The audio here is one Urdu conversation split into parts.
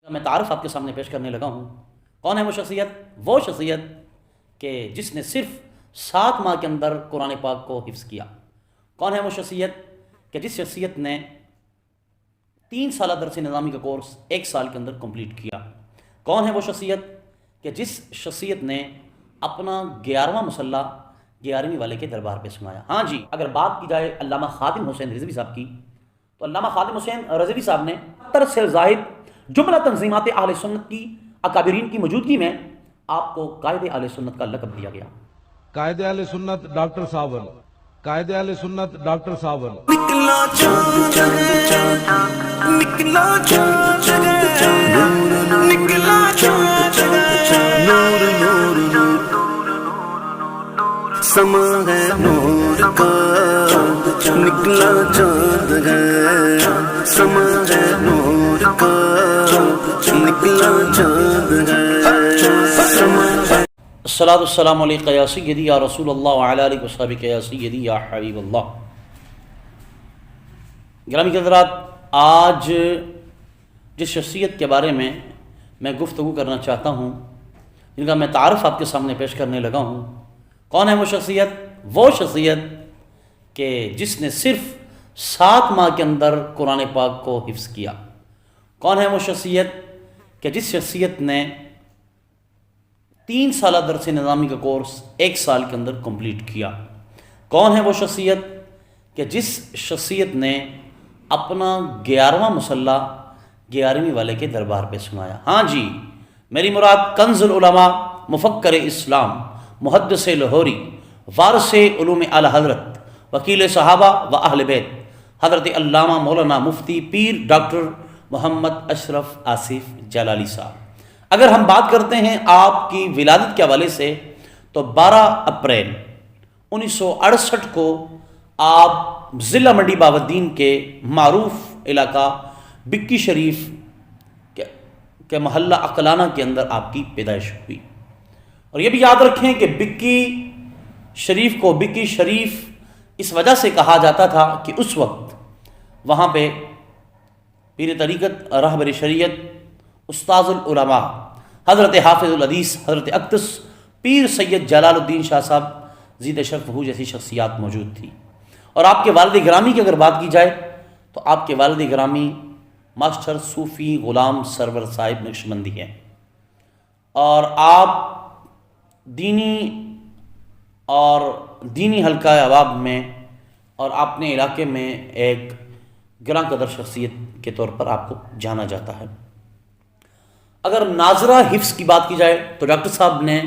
میں تعارف آپ کے سامنے پیش کرنے لگا ہوں۔ کون ہے وہ شخصیت؟ وہ شخصیت کہ جس نے صرف 7 ماہ کے اندر قرآن پاک کو حفظ کیا۔ کون ہے وہ شخصیت کہ جس شخصیت نے 3 سالہ درس نظامی کا کورس 1 سال کے اندر کمپلیٹ کیا۔ کون ہے وہ شخصیت کہ جس شخصیت نے اپنا 11واں مصلح 11ویں والے کے دربار پہ سنایا۔ ہاں جی، اگر بات کی جائے علامہ خادم حسین رضوی صاحب کی، تو علامہ خادم حسین رضوی صاحب نے 70 سے زائد جملہ تنظیمات اہل سنت کی اکابرین کی موجودگی میں آپ کو قائد اہل سنت کا لقب دیا گیا۔ قائد اہل سنت ڈاکٹر صاحب، قائد اہل سنت ڈاکٹر صاحب۔ نکلا چاند ہے، نکلا چاند ہے، نکلا چاند ہے، نور نور سما ہے نور کا، نکلا چاند ہے، سما ہے نور کا، نکلا چاند ہے، سما ہے۔ الصلاۃ والسلام علیکہ یا سیدی یا رسول اللہ وعلی آلہ وصحبہ یا سیدی یا حبیب اللہ۔ گرامی کے حضرات، آج جس شخصیت کے بارے میں گفتگو کرنا چاہتا ہوں، جن کا میں تعارف آپ کے سامنے پیش کرنے لگا ہوں، کون ہے وہ شخصیت؟ وہ شخصیت کہ جس نے صرف 7 ماہ کے اندر قرآن پاک کو حفظ کیا۔ کون ہے وہ شخصیت کہ جس شخصیت نے 3 سالہ درس نظامی کا کورس 1 سال کے اندر کمپلیٹ کیا۔ کون ہے وہ شخصیت کہ جس شخصیت نے اپنا 11واں مصلح 11ویں والے کے دربار پہ سنایا۔ ہاں جی، میری مراد کنز العلماء، مفکر اسلام، محدث لاہوری، وارث علوم اعلی حضرت، وکیل صحابہ و اہل بیت، حضرت علامہ مولانا مفتی پیر ڈاکٹر محمد اشرف آصف جلالی صاحب۔ اگر ہم بات کرتے ہیں آپ کی ولادت کے حوالے سے، تو 12 اپریل 1968 کو آپ ضلع منڈی بہاؤالدین کے معروف علاقہ بکی شریف کے محلہ عقلانہ کے اندر آپ کی پیدائش ہوئی۔ اور یہ بھی یاد رکھیں کہ بکی شریف کو بکی شریف اس وجہ سے کہا جاتا تھا کہ اس وقت وہاں پہ پیر طریقت رہبر شریعت استاذ العلماء حضرت حافظ الحدیث حضرت اقدس پیر سید جلال الدین شاہ صاحب زید شرف ہو جیسی شخصیات موجود تھی۔ اور آپ کے والد گرامی کی اگر بات کی جائے تو آپ کے والد گرامی ماسٹر صوفی غلام سرور صاحب نقشبندی ہیں، اور آپ دینی حلقہ احباب میں اور اپنے علاقے میں ایک گراں قدر شخصیت کے طور پر آپ کو جانا جاتا ہے۔ اگر ناظرہ حفظ کی بات کی جائے تو ڈاکٹر صاحب نے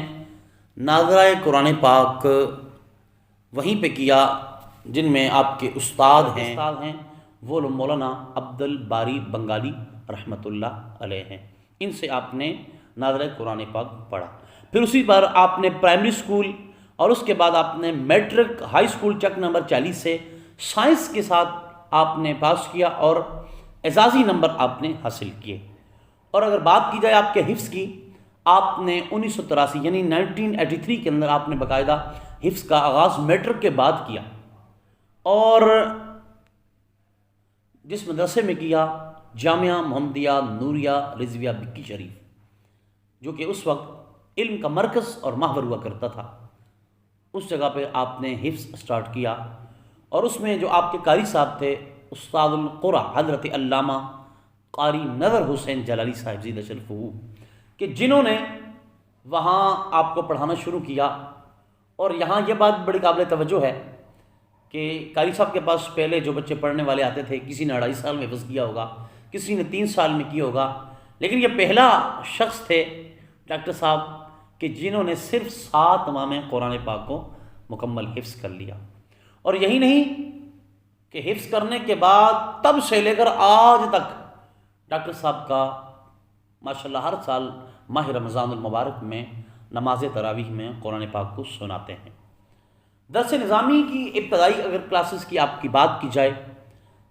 ناظرہ قرآن پاک وہیں پہ کیا جن میں آپ کے استاد ہیں وہ مولانا عبد الباری بنگالی رحمۃ اللہ علیہ ہیں۔ ان سے آپ نے ناظرہ قرآن پاک پڑھا۔ پھر اسی پر آپ نے پرائمری سکول اور اس کے بعد آپ نے میٹرک ہائی سکول چک نمبر 40 سے سائنس کے ساتھ آپ نے پاس کیا اور اعزازی نمبر آپ نے حاصل کیے۔ اور اگر بات کی جائے آپ کے حفظ کی، آپ نے 1983 یعنی 1983 کے اندر آپ نے باقاعدہ حفظ کا آغاز میٹرک کے بعد کیا، اور جس مدرسے میں کیا جامعہ محمدیہ نوریہ رضویہ بکی شریف، جو کہ اس وقت علم کا مرکز اور محور ہوا کرتا تھا، اس جگہ پہ آپ نے حفظ سٹارٹ کیا۔ اور اس میں جو آپ کے قاری صاحب تھے استاد القرآ حضرت علامہ قاری نظر حسین جلالی صاحب زید شرف ہو، کہ جنہوں نے وہاں آپ کو پڑھانا شروع کیا۔ اور یہاں یہ بات بڑی قابل توجہ ہے کہ قاری صاحب کے پاس پہلے جو بچے پڑھنے والے آتے تھے، کسی نے 2.5 سال میں حفظ کیا ہوگا، کسی نے 3 سال میں کیا ہوگا، لیکن یہ پہلا شخص تھے ڈاکٹر صاحب کہ جنہوں نے صرف 7 ماہ میں قرآن پاک کو مکمل حفظ کر لیا۔ اور یہی نہیں کہ حفظ کرنے کے بعد تب سے لے کر آج تک ڈاکٹر صاحب کا ماشاءاللہ ہر سال ماہ رمضان المبارک میں نماز تراویح میں قرآن پاک کو سناتے ہیں۔ درس نظامی کی ابتدائی اگر کلاسز کی آپ کی بات کی جائے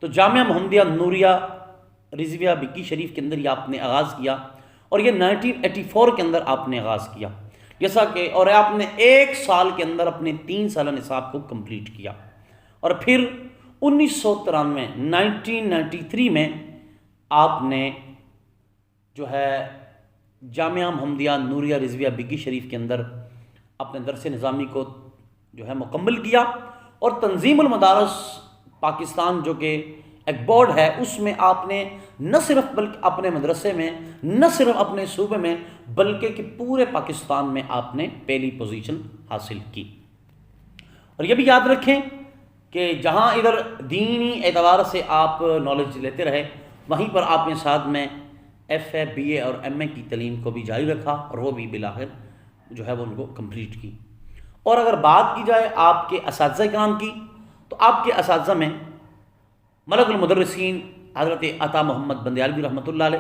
تو جامعہ محمدیہ نوریہ رضویہ بکی شریف کے اندر یہ آپ نے آغاز کیا، اور یہ 1984 کے اندر آپ نے آغاز کیا، جیسا کہ اور آپ نے 1 سال کے اندر اپنے 3 سالہ نصاب کو کمپلیٹ کیا۔ اور پھر 1993 میں آپ نے جو ہے جامعہ محمدیہ نوریہ رضویہ بگی شریف کے اندر اپنے درس نظامی کو جو ہے مکمل کیا، اور تنظیم المدارس پاکستان جو کہ ایک بورڈ ہے، اس میں آپ نے نہ صرف بلکہ اپنے مدرسے میں، نہ صرف اپنے صوبے میں، بلکہ کہ پورے پاکستان میں آپ نے پہلی پوزیشن حاصل کی۔ اور یہ بھی یاد رکھیں کہ جہاں ادھر دینی اعتبار سے آپ نالج لیتے رہے، وہیں پر آپ نے ساتھ میں ایف اے، بی اے اور ایم اے کی تعلیم کو بھی جاری رکھا، اور وہ بھی بالآخر جو ہے وہ ان کو کمپلیٹ کی۔ اور اگر بات کی جائے آپ کے اساتذہ کرام کی، تو آپ کے اساتذہ میں ملک المدرسین حضرت عطا محمد بندیالوی رحمۃ اللہ علیہ،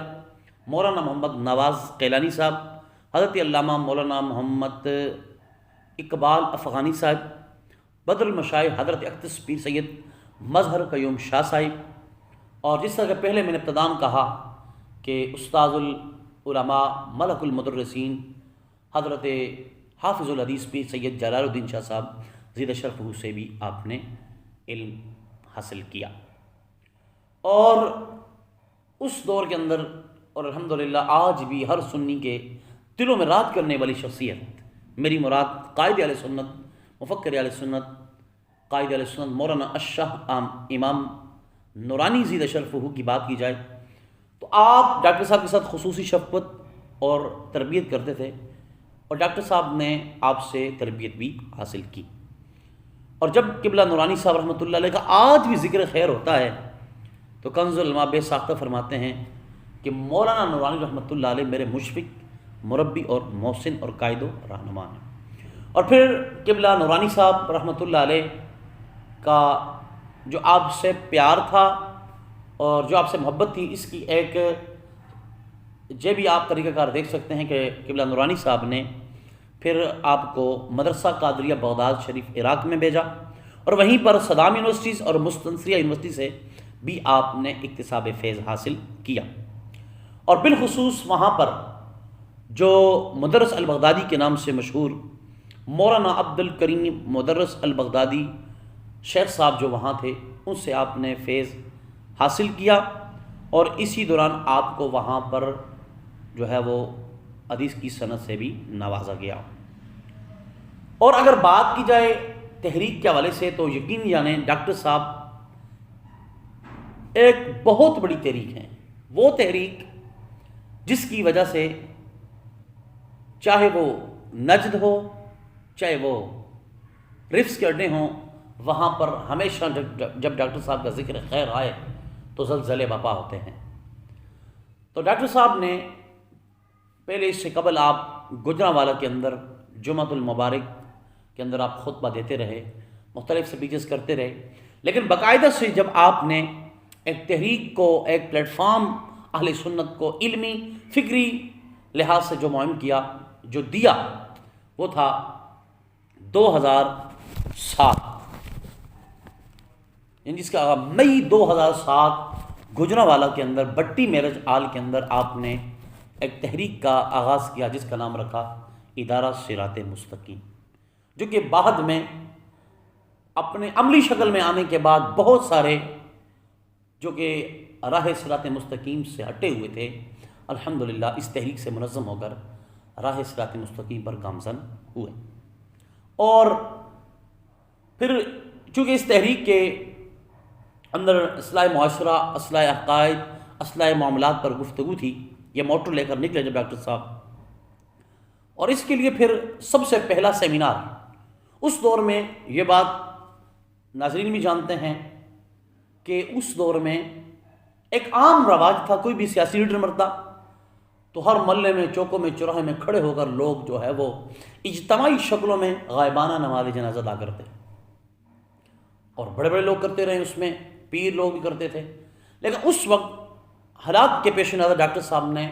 مولانا محمد نواز قیلانی صاحب، حضرت علامہ مولانا محمد اقبال افغانی صاحب، بدر المشائخ حضرت اقدس پیر سید مظہر قیوم شاہ صاحب، اور جس طرح کہ پہلے میں نے ابتداً کہا کہ استاذ العلماء ملک المدرسین حضرت حافظ الحدیث پیر سید جلال الدین شاہ صاحب زید شرف سے بھی آپ نے علم حاصل کیا۔ اور اس دور کے اندر، اور الحمدللہ آج بھی ہر سنی کے دلوں میں رات کرنے والی شخصیت، میری مراد قائد اہل سنت، مفکر اہل سنت، قائد اہل سنت مولانا الشاہ امام نورانی زید شرف کی بات کی جائے تو آپ ڈاکٹر صاحب کے ساتھ خصوصی شفقت اور تربیت کرتے تھے، اور ڈاکٹر صاحب نے آپ سے تربیت بھی حاصل کی۔ اور جب قبلہ نورانی صاحب رحمۃ اللہ علیہ کا آج بھی ذکر خیر ہوتا ہے تو کنز العلماء بے ساختہ فرماتے ہیں کہ مولانا نورانی رحمۃ اللہ علیہ میرے مشفق، مربی اور محسن اور قائد و رہنما ہیں۔ اور پھر قبلہ نورانی صاحب رحمۃ اللہ علیہ کا جو آپ سے پیار تھا اور جو آپ سے محبت تھی، اس کی ایک یہ بھی آپ طریقہ کار دیکھ سکتے ہیں کہ قبلہ نورانی صاحب نے پھر آپ کو مدرسہ قادریہ بغداد شریف عراق میں بھیجا، اور وہیں پر صدام یونیورسٹیز اور مستنصریہ یونیورسٹی سے بھی آپ نے اکتساب فیض حاصل کیا۔ اور بالخصوص وہاں پر جو مدرس البغدادی کے نام سے مشہور مولانا عبد الکریم مدرس البغدادی شیخ صاحب جو وہاں تھے، ان سے آپ نے فیض حاصل کیا، اور اسی دوران آپ کو وہاں پر جو ہے وہ حدیث کی سند سے بھی نوازا گیا۔ اور اگر بات کی جائے تحریک کے حوالے سے تو یقین جانیں ڈاکٹر صاحب ایک بہت بڑی تحریک ہے، وہ تحریک جس کی وجہ سے چاہے وہ نجد ہو، چاہے وہ رفس کے اڈے ہوں، وہاں پر ہمیشہ جب ڈاکٹر صاحب کا ذکر خیر آئے تو زلزلے برپا ہوتے ہیں۔ تو ڈاکٹر صاحب نے پہلے اس سے قبل آپ گجرانوالہ کے اندر جمعۃ المبارک کے اندر آپ خطبہ دیتے رہے، مختلف سپیچز کرتے رہے، لیکن باقاعدہ سے جب آپ نے ایک تحریک کو، ایک پلیٹ فارم اہل سنت کو علمی فکری لحاظ سے جو معین کیا، جو دیا، وہ تھا 2007، یعنی جس کا مئی 2007 گجرانوالہ کے اندر بٹی میرج آل کے اندر آپ نے ایک تحریک کا آغاز کیا جس کا نام رکھا ادارہ صراط مستقیم، جو کہ بعد میں اپنے عملی شکل میں آنے کے بعد بہت سارے جو کہ راہ صراط مستقیم سے ہٹے ہوئے تھے، الحمدللہ اس تحریک سے منظم ہو کر راہ صراط مستقیم پر گامزن ہوئے۔ اور پھر چونکہ اس تحریک کے اندر اصلاح معاشرہ، اصلاح عقائد، اصلاح معاملات پر گفتگو تھی، یہ موٹو لے کر نکلے جب ڈاکٹر صاحب، اور اس کے لیے پھر سب سے پہلا سیمینار اس دور میں، یہ بات ناظرین بھی جانتے ہیں کہ اس دور میں ایک عام رواج تھا، کوئی بھی سیاسی لیڈر مرتا تو ہر محلے میں، چوکوں میں، چوراہے میں کھڑے ہو کر لوگ جو ہے وہ اجتماعی شکلوں میں غائبانہ نماز جنازہ ادا کرتے، اور بڑے بڑے لوگ کرتے رہے، اس میں پیر لوگ بھی کرتے تھے۔ لیکن اس وقت حالات کے پیش نظر ڈاکٹر صاحب نے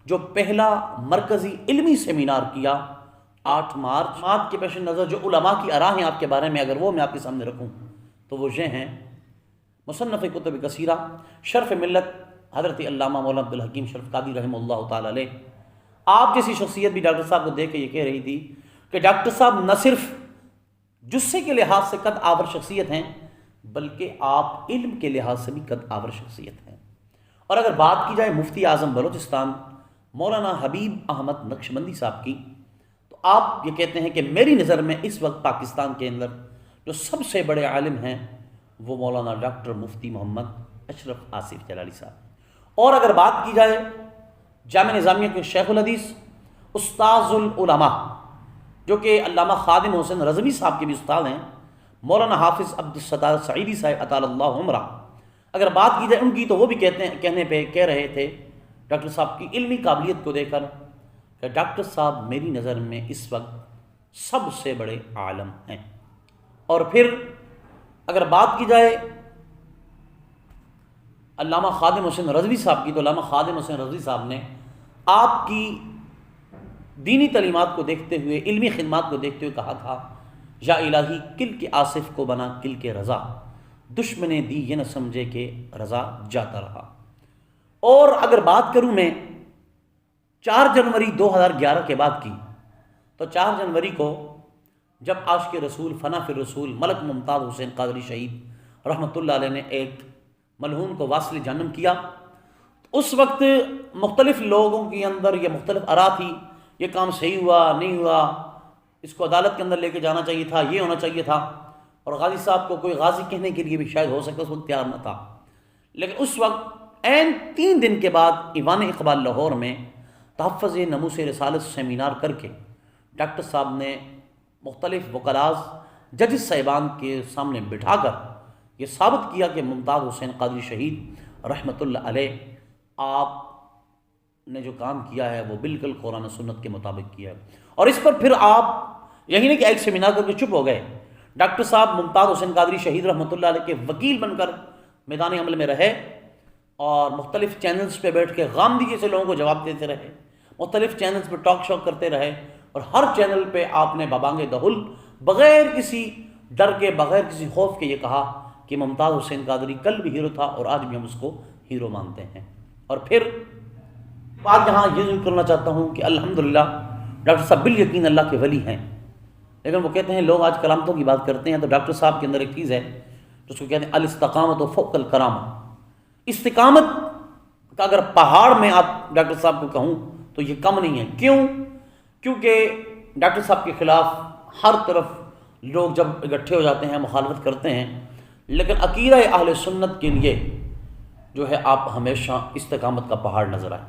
جو پہلا مرکزی علمی سیمینار کیا 8 مارچ کے پیش نظر، جو علماء کی آراء ہیں آپ کے بارے میں، اگر وہ میں آپ کے سامنے رکھوں تو وہ یہ ہیں: مصنف کتب کثیرہ، شرف ملت حضرت علامہ مولانا عبدالحکیم شرف قادری رحمہ اللہ تعالی علیہ۔ آپ جیسی شخصیت بھی ڈاکٹر صاحب کو دیکھ کے یہ کہہ رہی تھی کہ ڈاکٹر صاحب نہ صرف جسے کے لحاظ سے قد آور شخصیت ہیں، بلکہ آپ علم کے لحاظ سے بھی قد آور شخصیت ہیں۔ اور اگر بات کی جائے مفتی اعظم بلوچستان مولانا حبیب احمد نقشبندی صاحب کی، تو آپ یہ کہتے ہیں کہ میری نظر میں اس وقت پاکستان کے اندر جو سب سے بڑے عالم ہیں وہ مولانا ڈاکٹر مفتی محمد اشرف آصف جلالی صاحب۔ اور اگر بات کی جائے جامعہ نظامیہ کے شیخ الحدیث استاذ العلماء جو کہ علامہ خادم حسین رضوی صاحب کے بھی استاد ہیں، مولانا حافظ عبدالستار سعیدی صاحب اطال اللہ عمرہ، اگر بات کی جائے ان کی تو وہ بھی کہہ رہے تھے ڈاکٹر صاحب کی علمی قابلیت کو دیکھ کر کہ ڈاکٹر صاحب میری نظر میں اس وقت سب سے بڑے عالم ہیں۔ اور پھر اگر بات کی جائے علامہ خادم حسین رضوی صاحب کی، تو علامہ خادم حسین رضوی صاحب نے آپ کی دینی تعلیمات کو دیکھتے ہوئے، علمی خدمات کو دیکھتے ہوئے کہا تھا، یا الہی کل کے آصف کو بنا کل کے رضا، دشمنے دی یہ نہ سمجھے کہ رضا جاتا رہا۔ اور اگر بات کروں میں 4 جنوری 2011 کے بعد کی، تو 4 جنوری کو جب عاشق رسول فنا فی الرسول ملک ممتاز حسین قادری شہید رحمۃ اللہ علیہ نے ایک ملعون کو واصل جہنم کیا، اس وقت مختلف لوگوں کے اندر یہ مختلف آراء تھی، یہ کام صحیح ہوا نہیں ہوا، اس کو عدالت کے اندر لے کے جانا چاہیے تھا، یہ ہونا چاہیے تھا، اور غازی صاحب کو کوئی غازی کہنے کے لیے بھی شاید ہو سکتا اس وقت تیار نہ تھا۔ لیکن اس وقت عین 3 دن کے بعد ایوان اقبال لاہور میں تحفظ ناموس رسالت سیمینار کر کے ڈاکٹر صاحب نے مختلف وکلاء ججز صاحبان کے سامنے بٹھا کر یہ ثابت کیا کہ ممتاز حسین قادری شہید رحمۃ اللہ علیہ آپ نے جو کام کیا ہے وہ بالکل قرآن و سنت کے مطابق کیا ہے۔ اور اس پر پھر آپ یہی نہیں کہ ایک سیمینار کر کے چپ ہو گئے، ڈاکٹر صاحب ممتاز حسین قادری شہید رحمۃ اللہ علیہ کے وکیل بن کر میدان عمل میں رہے، اور مختلف چینلز پہ بیٹھ کے غامدی سے لوگوں کو جواب دیتے رہے، مختلف چینلز پہ ٹاک شو کرتے رہے، اور ہر چینل پہ آپ نے بابانگ دہل بغیر کسی ڈر کے، بغیر کسی خوف کے یہ کہا کہ ممتاز حسین قادری کل بھی ہیرو تھا اور آج بھی ہم اس کو ہیرو مانتے ہیں۔ اور پھر بات یہاں یہ ذکر کرنا چاہتا ہوں کہ الحمدللہ ڈاکٹر صاحب بالیقین اللہ کے ولی ہیں، لیکن وہ کہتے ہیں لوگ آج کرامتوں کی بات کرتے ہیں، تو ڈاکٹر صاحب کے اندر ایک چیز ہے جس کو کہتے ہیں الاستقامت و فوق الکرامہ۔ استقامت کا اگر پہاڑ میں آپ ڈاکٹر صاحب کو کہوں تو یہ کم نہیں ہے۔ کیوں؟ کیونکہ ڈاکٹر صاحب کے خلاف ہر طرف لوگ جب اکٹھے ہو جاتے ہیں مخالفت کرتے ہیں، لیکن عقیدہ اہل سنت کے لیے جو ہے آپ ہمیشہ استقامت کا پہاڑ نظر آئے۔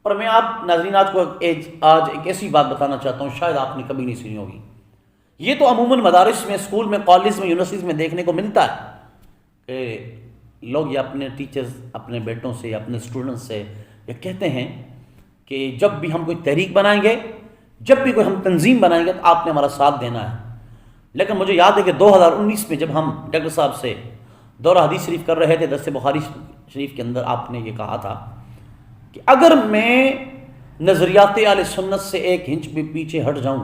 اور میں آپ ناظرین آج ایک ایسی بات بتانا چاہتا ہوں، شاید آپ نے کبھی نہیں سنی ہوگی، یہ تو عموماً مدارس میں، اسکول میں، کالج میں، یونیورسٹیز میں دیکھنے کو ملتا ہے کہ لوگ یہ اپنے ٹیچرز، اپنے بیٹوں سے، اپنے اسٹوڈنٹس سے یہ کہتے ہیں کہ جب بھی ہم کوئی تحریک بنائیں گے، جب بھی کوئی ہم تنظیم بنائیں گے تو آپ نے ہمارا ساتھ دینا ہے۔ لیکن مجھے یاد ہے کہ 2019 میں جب ہم ڈاکٹر صاحب سے دورہ حدیث شریف کر رہے تھے، درس بخاری شریف کے اندر آپ نے یہ کہا تھا کہ اگر میں نظریات اہل سنت سے ایک انچ بھی پیچھے ہٹ جاؤں،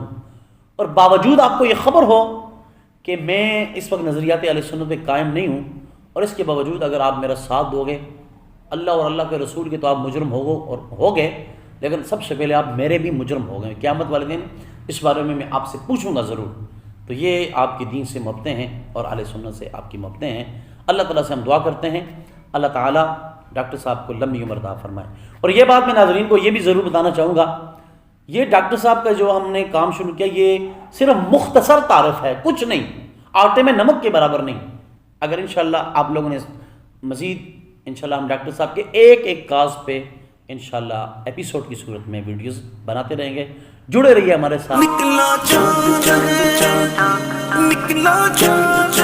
اور باوجود آپ کو یہ خبر ہو کہ میں اس وقت نظریات اہل سنت پہ قائم نہیں ہوں، اور اس کے باوجود اگر آپ میرا ساتھ دو گے اللہ اور اللہ کے رسول کے، تو آپ مجرم ہو گئے، لیکن سب سے پہلے آپ میرے بھی مجرم ہو گئے قیامت والے دن، اس بارے میں آپ سے پوچھوں گا ضرور۔ تو یہ آپ کے دین سے محبتیں ہیں اور اہل سنت سے آپ کی محبتیں ہیں۔ اللہ تعالیٰ سے ہم دعا کرتے ہیں اللہ تعالیٰ ڈاکٹر صاحب کو لمبی عمر عطا فرمائے۔ اور یہ بات میں ناظرین کو یہ بھی ضرور بتانا چاہوں گا، یہ ڈاکٹر صاحب کا جو ہم نے کام شروع کیا یہ صرف مختصر تعارف ہے، کچھ نہیں، آٹے میں نمک کے برابر نہیں۔ اگر انشاءاللہ آپ لوگوں نے مزید انشاءاللہ ہم ڈاکٹر صاحب کے ایک کاز پہ انشاءاللہ ایپیسوڈ کی صورت میں ویڈیوز بناتے رہیں گے، جڑے رہیے ہمارے ساتھ۔ نکلا چاند نکلا چاند